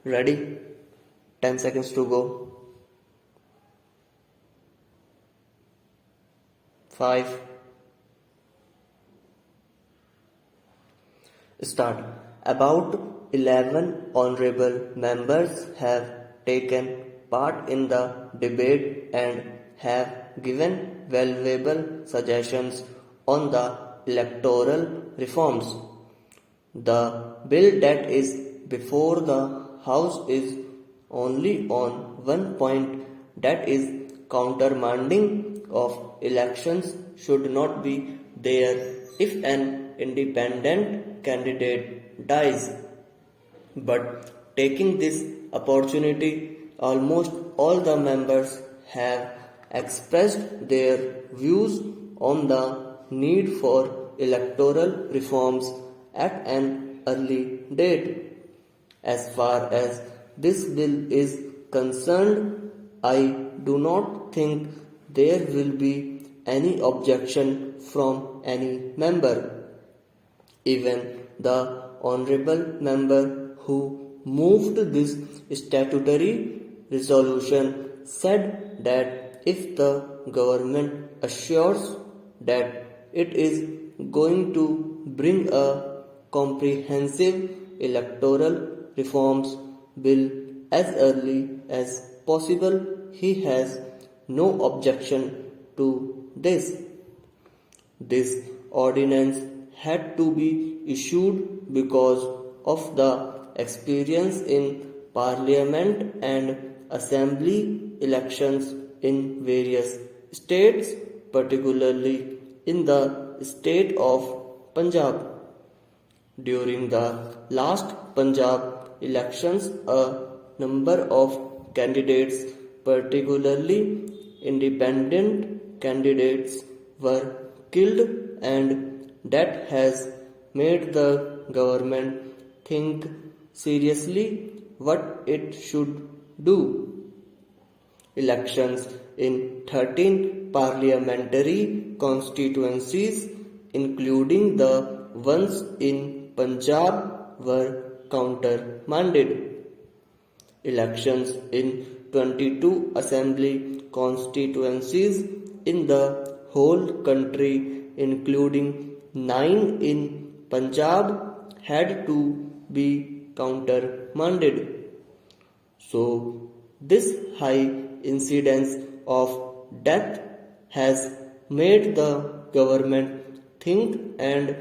Ready? 10 seconds to go. 5. Start. About 11 honorable members have taken part in the debate and have given valuable suggestions on the electoral reforms. The bill that is before the House is only on one point, that is, countermanding of elections should not be there if an independent candidate dies. But taking this opportunity, almost all the members have expressed their views on the need for electoral reforms at an early date. As far as this bill is concerned, I do not think there will be any objection from any member. Even the honorable member who moved this statutory resolution said that if the government assures that it is going to bring a comprehensive electoral reforms bill as early as possible, he has no objection to this. This ordinance had to be issued because of the experience in parliament and assembly elections in various states, particularly in the state of Punjab. During the last Punjab elections, a number of candidates, particularly independent candidates, were killed, and that has made the government think seriously what it should do. Elections in 13 parliamentary constituencies, including the ones in Punjab, were countermanded. Elections in 22 assembly constituencies in the whole country, including 9 in Punjab, had to be countermanded. So, this high incidence of death has made the government think and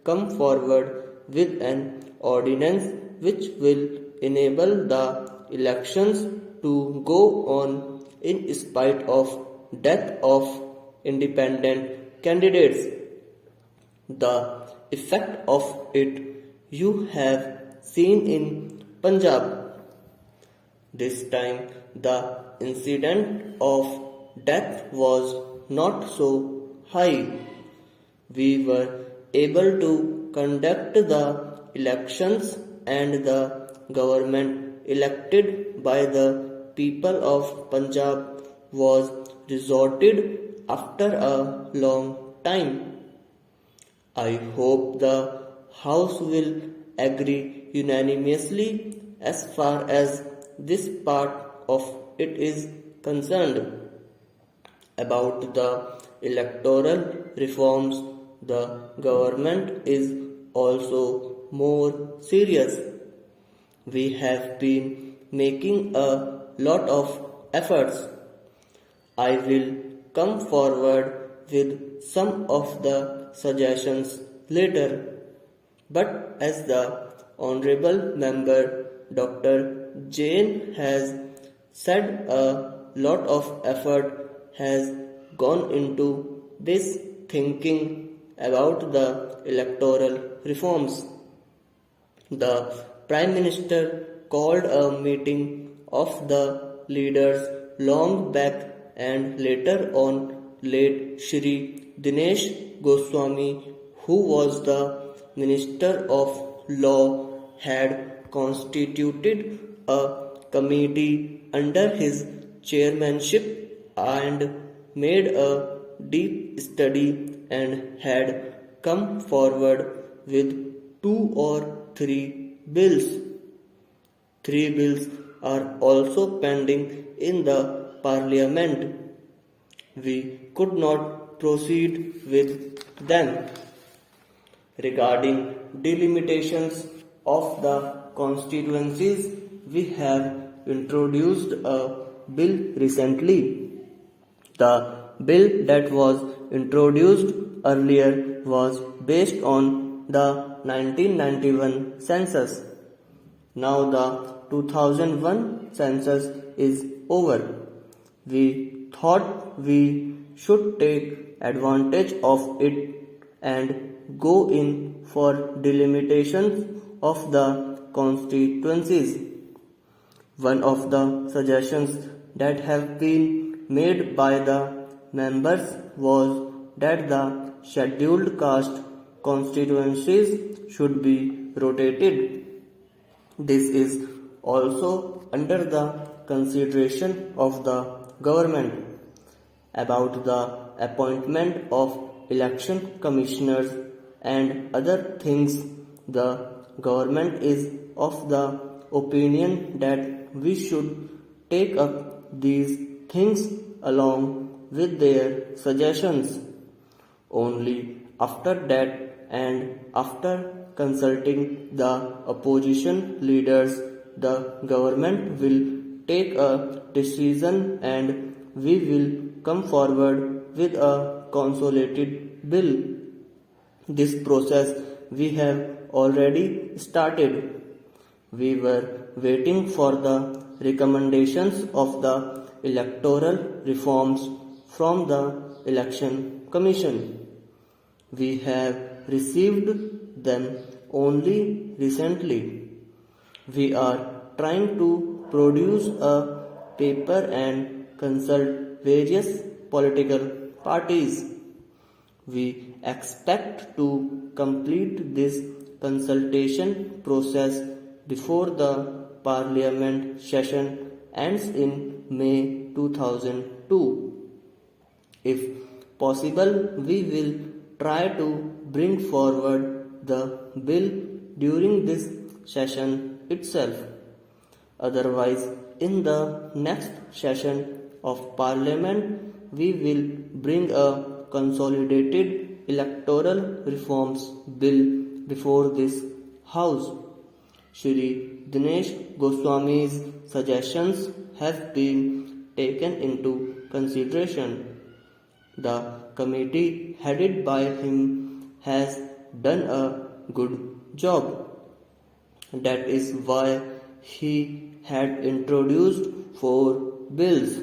come forward with an ordinance which will enable the elections to go on in spite of death of independent candidates. The effect of it you have seen in Punjab. This time the incidence of death was not so high. We were able to conduct the elections, and the government elected by the people of Punjab was resorted after a long time. I hope the House will agree unanimously as far as this part of it is concerned. About the electoral reforms, the government is also more serious. We have been making a lot of efforts. I will come forward with some of the suggestions later. But as the Honorable Member Dr. Jain has said, a lot of effort has gone into this thinking about the electoral reforms. The Prime Minister called a meeting of the leaders long back, and later on late Shri Dinesh Goswami, who was the Minister of Law, had constituted a committee under his chairmanship and made a deep study and had come forward with 2 or 3 bills. Three bills are also pending in the Parliament. We could not proceed with them. Regarding delimitations of the constituencies, we have introduced a bill recently. The bill that was introduced earlier was based on the 1991 census. Now the 2001 census is over. We thought we should take advantage of it and go in for delimitations of the constituencies. One of the suggestions that have been made by the members was that the scheduled caste constituencies should be rotated. This is also under the consideration of the government. About the appointment of election commissioners and other things, the government is of the opinion that we should take up these things along with their suggestions. Only after that and after consulting the opposition leaders, the government will take a decision and we will come forward with a consolidated bill. This process we have already started. We were waiting for the recommendations of the electoral reforms from the Election Commission. We have received them only recently. We are trying to produce a paper and consult various political parties. We expect to complete this consultation process before the Parliament session ends in May 2002. If possible, we will try to bring forward the bill during this session itself. Otherwise, in the next session of Parliament, we will bring a consolidated electoral reforms bill before this House. Shri Dinesh Goswami's suggestions have been taken into consideration. The committee headed by him has done a good job. That is why he had introduced 4 bills.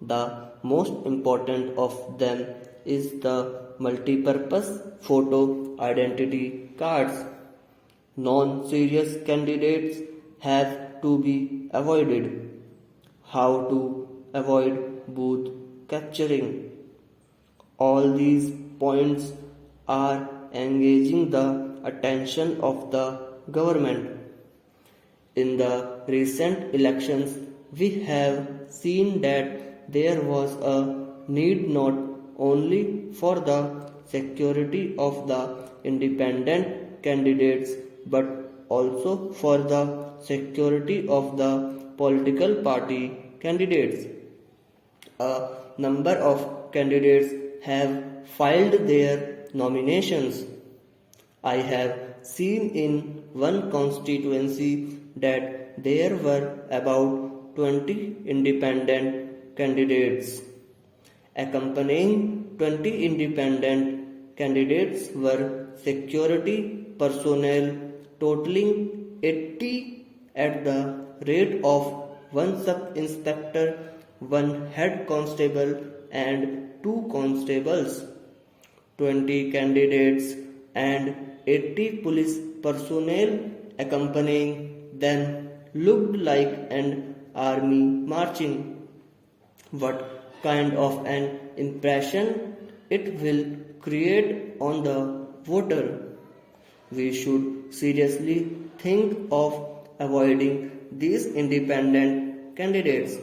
The most important of them is the multipurpose photo identity cards. Non-serious candidates have to be avoided. How to avoid booth capturing. All these points are engaging the attention of the government. In the recent elections, we have seen that there was a need not only for the security of the independent candidates but also for the security of the political party candidates. A number of candidates have filed their nominations. I have seen in one constituency that there were about 20 independent candidates. Accompanying 20 independent candidates were security personnel totaling 80 at the rate of 1 sub-inspector, 1 head constable and 2 constables. 20 candidates and 80 police personnel accompanying them looked like an army marching. What kind of an impression it will create on the voter? We should seriously think of avoiding these independent candidates.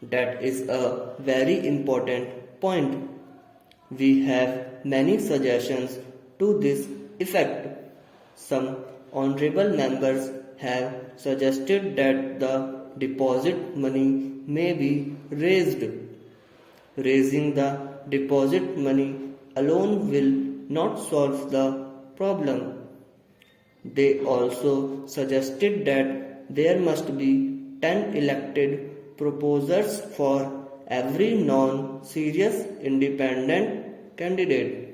That is a very important point. We have many suggestions to this effect. Some honorable members have suggested that the deposit money may be raised. Raising the deposit money alone will not solve the problem. They also suggested that there must be 10 elected proposers for every non-serious independent candidate.